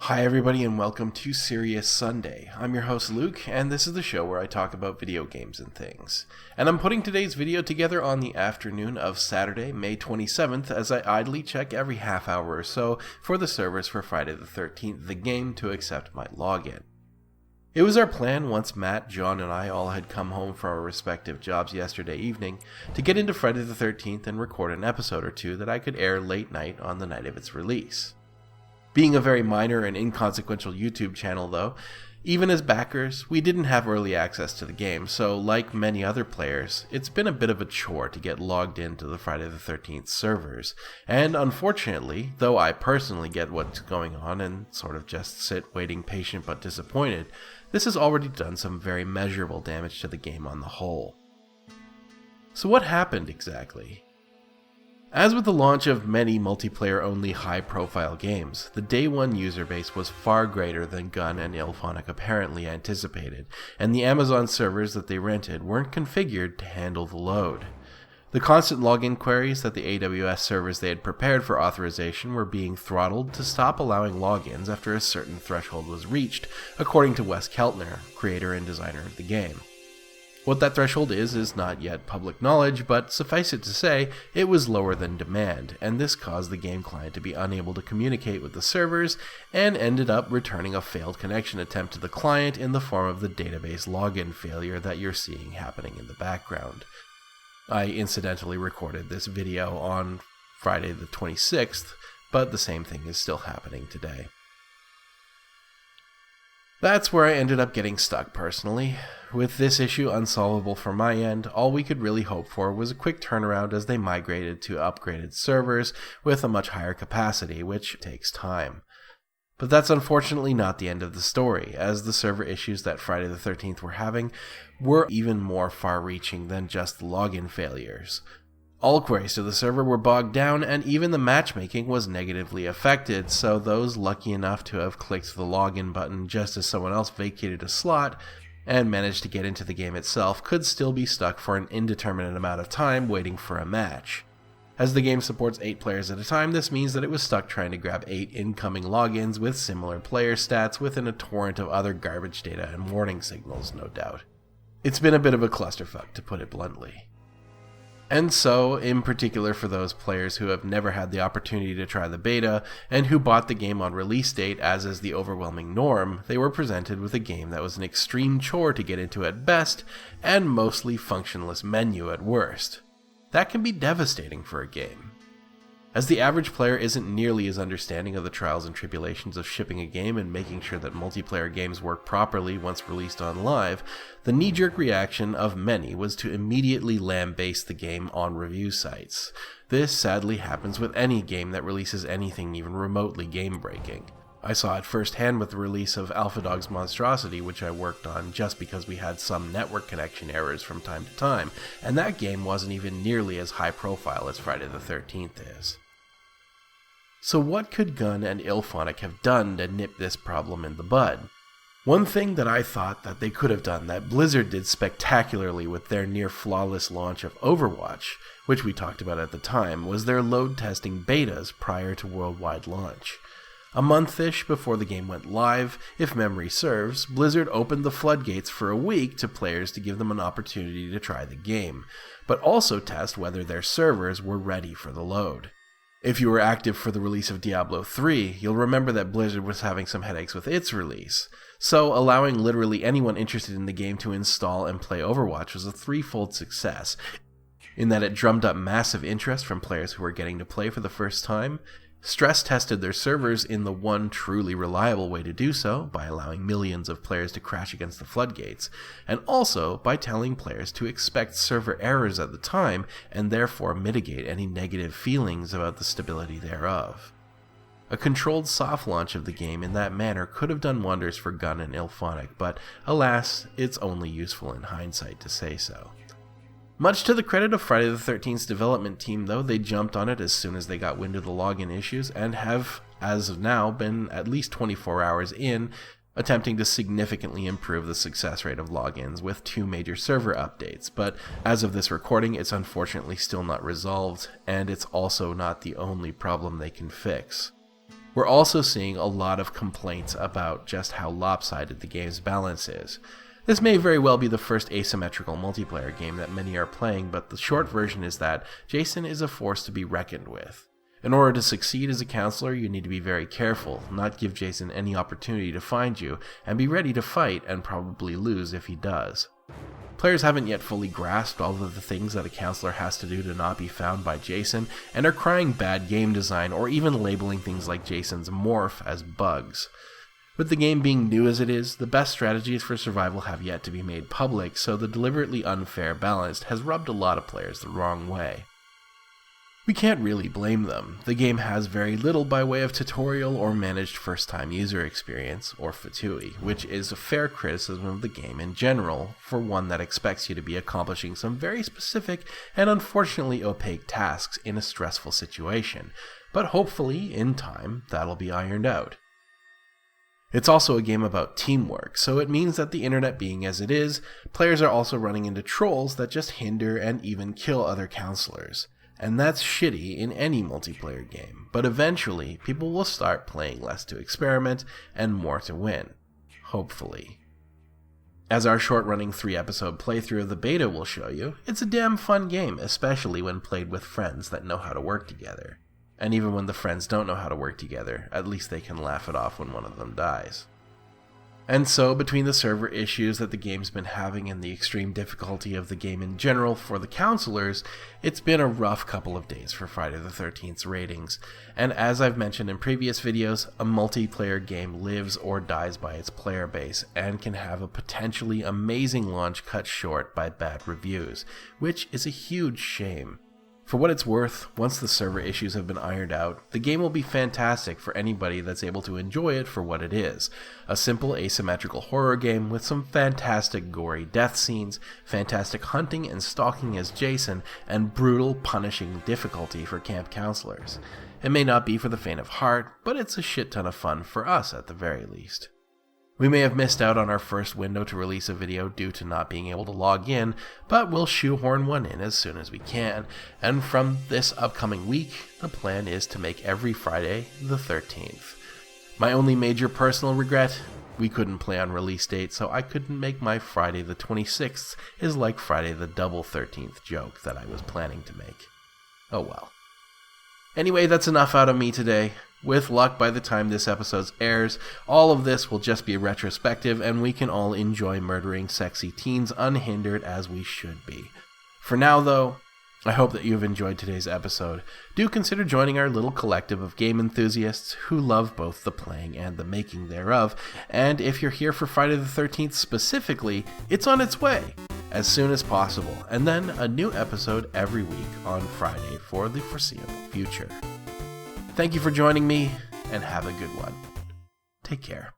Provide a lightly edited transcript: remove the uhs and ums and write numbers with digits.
Hi everybody and welcome to Serious Sunday. I'm your host Luke, and this is the show where I talk about video games and things. And I'm putting today's video together on the afternoon of Saturday, May 27th, as I idly check every half hour or so for the servers for Friday the 13th, the game, to accept my login. It was our plan, once Matt, John, and I all had come home from our respective jobs yesterday evening, to get into Friday the 13th and record an episode or two that I could air late night on the night of its release. Being a very minor and inconsequential YouTube channel though, even as backers, we didn't have early access to the game, so like many other players, it's been a bit of a chore to get logged into the Friday the 13th servers, and unfortunately, though I personally get what's going on and sort of just sit waiting patient but disappointed, this has already done some very measurable damage to the game on the whole. So what happened exactly? As with the launch of many multiplayer-only high-profile games, the day one user base was far greater than Gun and IllFonic apparently anticipated, and the Amazon servers that they rented weren't configured to handle the load. The constant login queries that the AWS servers they had prepared for authorization were being throttled to stop allowing logins after a certain threshold was reached, according to Wes Keltner, creator and designer of the game. What that threshold is not yet public knowledge, but suffice it to say, it was lower than demand, and this caused the game client to be unable to communicate with the servers, and ended up returning a failed connection attempt to the client in the form of the database login failure that you're seeing happening in the background. I incidentally recorded this video on Friday the 26th, but the same thing is still happening today. That's where I ended up getting stuck personally. With this issue unsolvable from my end, all we could really hope for was a quick turnaround as they migrated to upgraded servers with a much higher capacity, which takes time. But that's unfortunately not the end of the story, as the server issues that Friday the 13th were having were even more far-reaching than just the login failures. All queries to the server were bogged down, and even the matchmaking was negatively affected, so those lucky enough to have clicked the login button just as someone else vacated a slot and managed to get into the game itself could still be stuck for an indeterminate amount of time waiting for a match. As the game supports 8 players at a time, this means that it was stuck trying to grab 8 incoming logins with similar player stats within a torrent of other garbage data and warning signals, no doubt. It's been a bit of a clusterfuck, to put it bluntly. And so, in particular for those players who have never had the opportunity to try the beta, and who bought the game on release date as is the overwhelming norm, they were presented with a game that was an extreme chore to get into at best, and mostly functionless menu at worst. That can be devastating for a game. As the average player isn't nearly as understanding of the trials and tribulations of shipping a game and making sure that multiplayer games work properly once released on live, the knee-jerk reaction of many was to immediately lambaste the game on review sites. This sadly happens with any game that releases anything even remotely game-breaking. I saw it firsthand with the release of AlphaDog's Monstrosity, which I worked on just because we had some network connection errors from time to time, and that game wasn't even nearly as high profile as Friday the 13th is. So what could Gun and IllFonic have done to nip this problem in the bud? One thing that I thought that they could have done that Blizzard did spectacularly with their near-flawless launch of Overwatch, which we talked about at the time, was their load testing betas prior to worldwide launch. A month-ish before the game went live, if memory serves, Blizzard opened the floodgates for a week to players to give them an opportunity to try the game, but also test whether their servers were ready for the load. If you were active for the release of Diablo 3, you'll remember that Blizzard was having some headaches with its release, so allowing literally anyone interested in the game to install and play Overwatch was a threefold success, in that it drummed up massive interest from players who were getting to play for the first time, stress-tested their servers in the one truly reliable way to do so, by allowing millions of players to crash against the floodgates, and also by telling players to expect server errors at the time, and therefore mitigate any negative feelings about the stability thereof. A controlled soft launch of the game in that manner could have done wonders for Gun and IllFonic, but alas, it's only useful in hindsight to say so. Much to the credit of Friday the 13th's development team though, they jumped on it as soon as they got wind of the login issues and have, as of now, been at least 24 hours in, attempting to significantly improve the success rate of logins with 2 major server updates, but as of this recording, it's unfortunately still not resolved, and it's also not the only problem they can fix. We're also seeing a lot of complaints about just how lopsided the game's balance is. This may very well be the first asymmetrical multiplayer game that many are playing, but the short version is that Jason is a force to be reckoned with. In order to succeed as a counselor, you need to be very careful, not give Jason any opportunity to find you, and be ready to fight and probably lose if he does. Players haven't yet fully grasped all of the things that a counselor has to do to not be found by Jason, and are crying bad game design or even labeling things like Jason's morph as bugs. With the game being new as it is, the best strategies for survival have yet to be made public, so the deliberately unfair balance has rubbed a lot of players the wrong way. We can't really blame them. The game has very little by way of tutorial or managed first-time user experience, or FTUI, which is a fair criticism of the game in general, for one that expects you to be accomplishing some very specific and unfortunately opaque tasks in a stressful situation, but hopefully, in time, that'll be ironed out. It's also a game about teamwork, so it means that the internet being as it is, players are also running into trolls that just hinder and even kill other counselors. And that's shitty in any multiplayer game, but eventually people will start playing less to experiment and more to win. Hopefully. As our short-running 3-episode playthrough of the beta will show you, it's a damn fun game, especially when played with friends that know how to work together. And even when the friends don't know how to work together, at least they can laugh it off when one of them dies. And so, between the server issues that the game's been having and the extreme difficulty of the game in general for the counselors, it's been a rough couple of days for Friday the 13th's ratings. And as I've mentioned in previous videos, a multiplayer game lives or dies by its player base, and can have a potentially amazing launch cut short by bad reviews, which is a huge shame. For what it's worth, once the server issues have been ironed out, the game will be fantastic for anybody that's able to enjoy it for what it is. A simple asymmetrical horror game with some fantastic gory death scenes, fantastic hunting and stalking as Jason, and brutal, punishing difficulty for camp counselors. It may not be for the faint of heart, but it's a shit ton of fun for us at the very least. We may have missed out on our first window to release a video due to not being able to log in, but we'll shoehorn one in as soon as we can, and from this upcoming week, the plan is to make every Friday the 13th. My only major personal regret? We couldn't play on release date, so I couldn't make my Friday the 26th is like Friday the double 13th joke that I was planning to make. Oh well. Anyway, that's enough out of me today. With luck, by the time this episode airs, all of this will just be retrospective and we can all enjoy murdering sexy teens unhindered as we should be. For now, though, I hope that you've enjoyed today's episode. Do consider joining our little collective of game enthusiasts who love both the playing and the making thereof, and if you're here for Friday the 13th specifically, it's on its way as soon as possible, and then a new episode every week on Friday for the foreseeable future. Thank you for joining me, and have a good one. Take care.